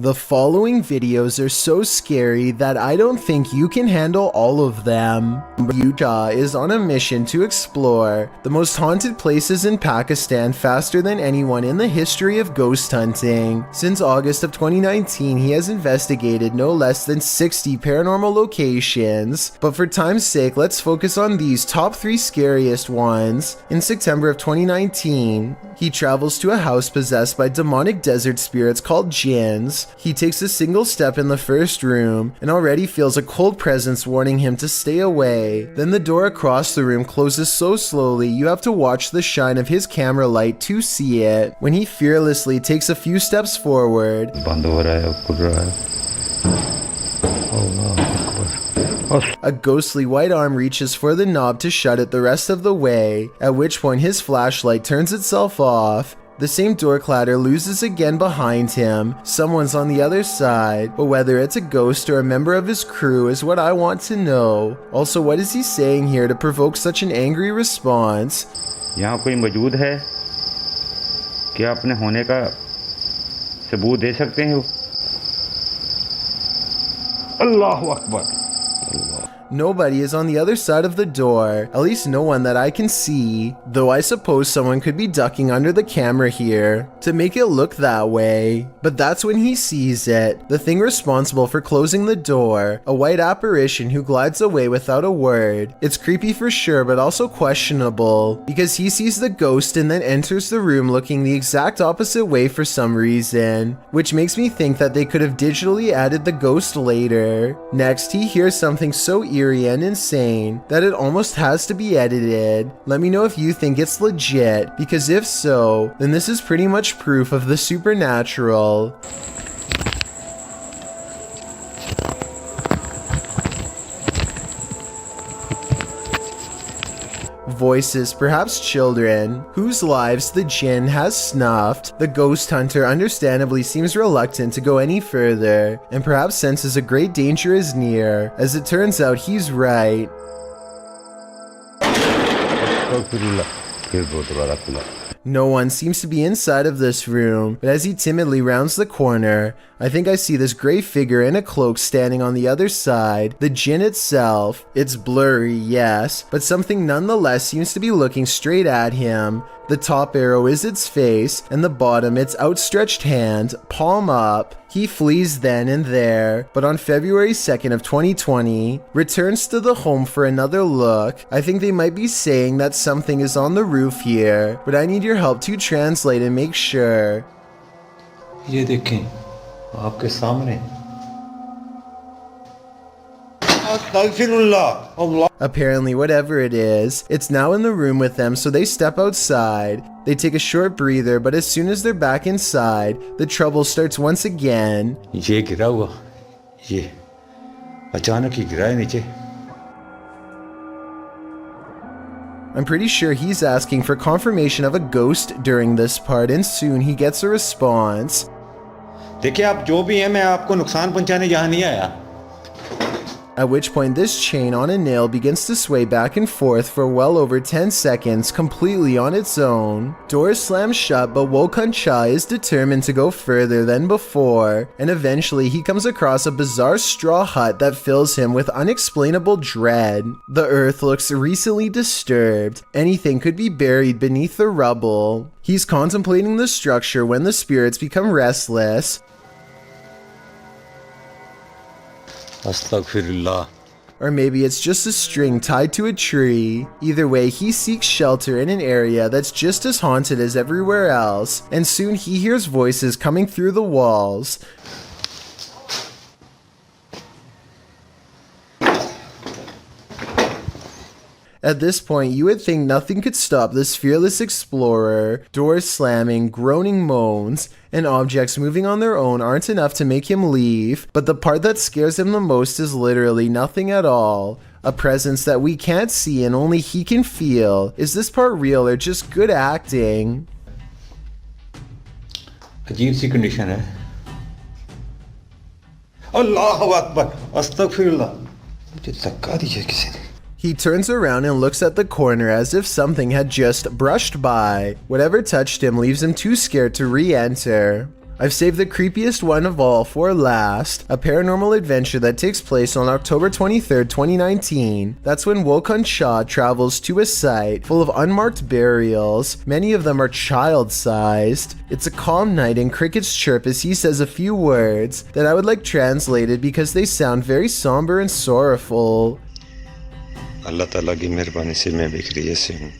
The following videos are so scary that I don't think you can handle all of them. Utah is on a mission to explore the most haunted places in Pakistan faster than anyone in the history of ghost hunting. Since August of 2019, he has investigated no less than 60 paranormal locations, but for time's sake, let's focus on these top 3 scariest ones. In September of 2019, he travels to a house possessed by demonic desert spirits called jinns. He takes a single step in the first room and already feels a cold presence warning him to stay away. Then the door across the room closes so slowly you have to watch the shine of his camera light to see it. When he fearlessly takes a few steps forward, a ghostly white arm reaches for the knob to shut it the rest of the way, at which point his flashlight turns itself off. The same door clatter loses again behind him. Someone's on the other side, but whether it's a ghost or a member of his crew is what I want to know. Also, what is he saying here to provoke such an angry response? यहाँ कोई मौजूद है? क्या अपने होने का सबूत दे सकते हैं? अल्लाहु Akbar. Nobody is on the other side of the door, at least no one that I can see, though I suppose someone could be ducking under the camera here to make it look that way. But that's when he sees it, the thing responsible for closing the door, a white apparition who glides away without a word. It's creepy for sure, but also questionable, because he sees the ghost and then enters the room looking the exact opposite way for some reason, which makes me think that they could have digitally added the ghost later. Next, he hears something so eerie and insane that it almost has to be edited. Let me know if you think it's legit, because if so, then this is pretty much proof of the supernatural. Voices, perhaps children, whose lives the jinn has snuffed. The ghost hunter understandably seems reluctant to go any further, and perhaps senses a great danger is near. As it turns out, he's right. No one seems to be inside of this room, but as he timidly rounds the corner, I think I see this gray figure in a cloak standing on the other side. The jinn itself, it's blurry, yes, but something nonetheless seems to be looking straight at him. The top arrow is its face, and the bottom its outstretched hand, palm up. He flees then and there, but on February 2nd of 2020, returns to the home for another look. I think they might be saying that something is on the roof here, but I need your help to translate and make sure. ये देखें, आपके सामने। Apparently, whatever it is, it's now in the room with them, so they step outside. They take a short breather, but as soon as they're back inside, the trouble starts once again. ये गिरा हुआ, ये अचानक ही गिरा है नीचे। I'm pretty sure he's asking for confirmation of a ghost during this part, and soon he gets a response. देखिए आप जो भी हैं, मैं आपको नुकसान पहुंचाने यहाँ नहीं आया। At which point this chain on a nail begins to sway back and forth for well over 10 seconds completely on its own. Doors slam shut, but Wokan Cha is determined to go further than before, and eventually he comes across a bizarre straw hut that fills him with unexplainable dread. The earth looks recently disturbed. Anything could be buried beneath the rubble. He's contemplating the structure when the spirits become restless. Astaghfirullah. Or maybe it's just a string tied to a tree. Either way, he seeks shelter in an area that's just as haunted as everywhere else, and soon he hears voices coming through the walls. At this point, you would think nothing could stop this fearless explorer. Doors slamming, groaning moans, and objects moving on their own aren't enough to make him leave, but the part that scares him the most is literally nothing at all. A presence that we can't see and only he can feel. Is this part real or just good acting? अजीब सी condition है। अल्लाहु अकबर, अस्तगफिरुल्लाह। मुझे धक्का दिया किसी ने। He turns around and looks at the corner as if something had just brushed by. Whatever touched him leaves him too scared to re-enter. I've saved the creepiest one of all for last, a paranormal adventure that takes place on October 23rd, 2019. That's when Wokan Shah travels to a site full of unmarked burials. Many of them are child-sized. It's a calm night and crickets chirp as he says a few words that I would like translated because they sound very somber and sorrowful. अल्लाह ताला की मेहरबानी से मैं बिखरी ऐसे हूँ.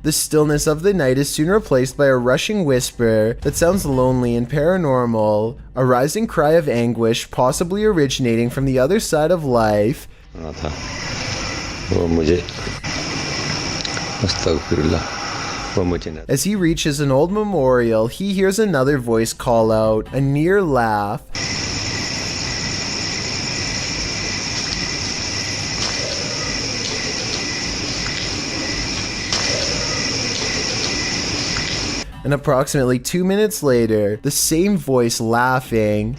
The stillness of the night is soon replaced by a rushing whisper that sounds lonely and paranormal, a rising cry of anguish possibly originating from the other side of life. सुना था वो मुझे अस्तगफिरुल्लाह वो मुझे न. As he reaches an old memorial, he hears another voice call out, a near laugh. And approximately 2 minutes later, the same voice laughing.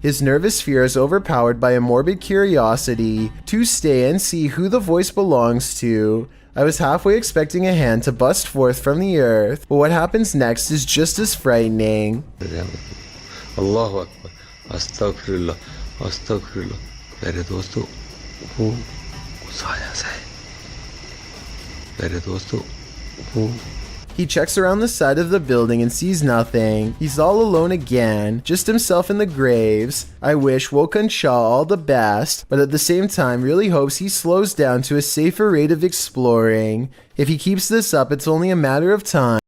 His nervous fear is overpowered by a morbid curiosity to stay and see who the voice belongs to. I was halfway expecting a hand to bust forth from the earth, but what happens next is just as frightening. अल्लाहु अकबर अस्तगफिरुल्लाह अस्तगफिरुल्लाह. मेरे दोस्तों वो साया सा है. मेरे दोस्तों वो. He checks around the side of the building and sees nothing. He's all alone again, just himself in the graves. I wish Wokan Shah all the best, but at the same time really hopes he slows down to a safer rate of exploring. If he keeps this up, it's only a matter of time.